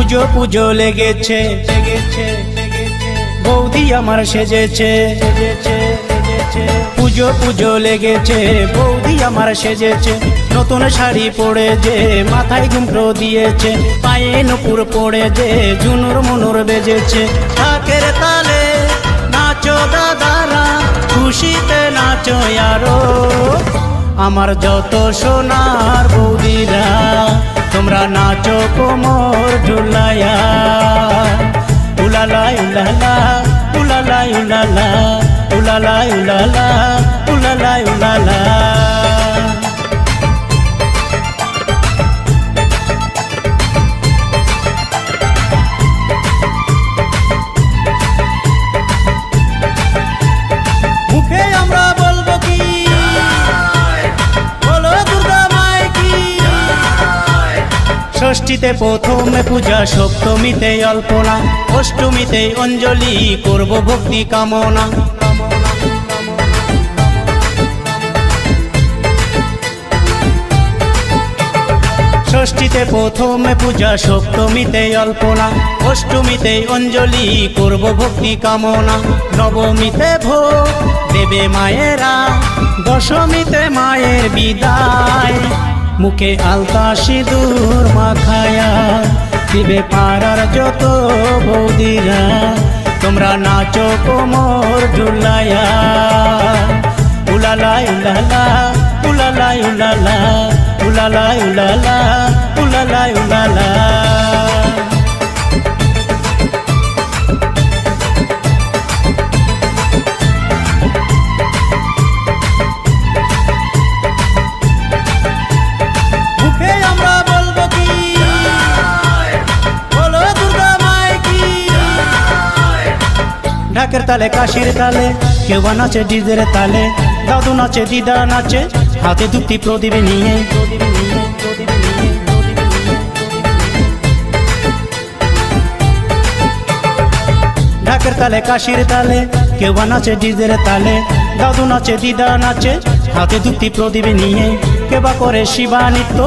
পুজো পুজো লেগেছে, বৌদি আমার সেজেছে, পুজো পুজো লেগেছে, বৌদি আমার সেজেছে। নতুন শাড়ি পরে যে মাথায় ঘুমরো দিয়েছে, পায়ে নূপুর পরে যে ঝুনুর মুনুর বেজেছে। ঢাকের তালে নাচো দাদারা, খুশিতে নাচো আরো। আমার যত সোনার বৌদিরা, তোমরা নাচো কোমর ঝুলাইয়া। উলালা উলালা উলালা উলালা উলালা উলালা উলালা উলালা। মুখে আমরা বলবো কি, বলো দুর্গা মাই কি। ষষ্ঠীতে প্রথমে পূজা, সপ্তমীতে অল্পনা, অষ্টমীতে অঞ্জলি করব ভক্তি কামনা। ষষ্ঠীতে প্রথমে পূজা, সপ্তমীতে অল্পনা, অষ্টমীতে অঞ্জলি করব ভক্তি কামনা। নবমীতে ভোগ দেবে মায়েরা, দশমীতে মায়ের বিদায়। মুখে আলতা সিঁদুর মাখায়া দিবে পাড়ার যত বৌদিরা, তোমরা নাচো কোমর ঝুলাইয়া। উলালা উলালা উলালা উলালা উলালা উলালা উলালা উলালা। মুখে আমরা বলবো কি, বলো দুর্গা মাই কি। ঢাকের তালে কাশির তালে, কেউ নাচে ডিজের তালে, দাদু নাচে দিদা নাচে, হাতে দুটি প্রদীপ নিয়ে। ঢাকের তালে কাশির তালে, কেউ নাচে ডিজের তালে, দাদু নাচে দিদা নাচে, হাতে দুটি প্রদীপ নিয়ে। কেবা করে শিবা নৃত্য,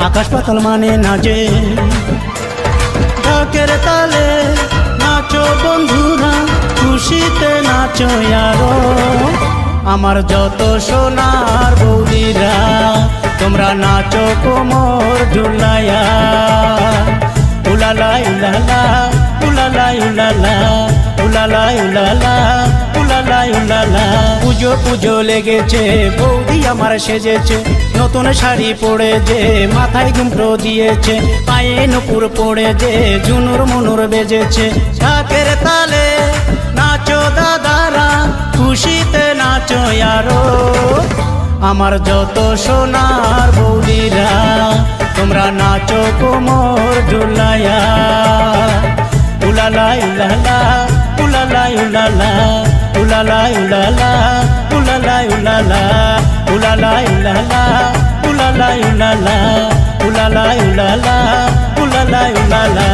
আকাশ পাতাল মানে নাচে। ঢাকের তালে নাচো বন্ধুরা, খুশিতে নাচো আরো। আমার যত সোনার বৌদিরা, তোমরা নাচো কোমর ঝুলাইয়া। উলালা উলালা উলালা উলালা উলালা উলালা উলালা উলালা। পুজো পুজো লেগেছে, বৌদি আমার সেজেছে। নতুন শাড়ি পরে যে মাথায় ঘুমরো দিয়েছে, পায়ে নূপুর পরে যে ঝুনুর মুনুর বেজেছে। ঢাকের তালে নাচো দাদারা, খুশিতে নাচো আরো। আমার যত সোনার বৌদিরা, তোমরা নাচো কোমর ঝুলাইয়া। উলালা উলালা উলালা উলালা উলালা উলালা উলালা উলালা উলালা উলালা উলালা উলালা উলালা উলালা উলালা উলালা।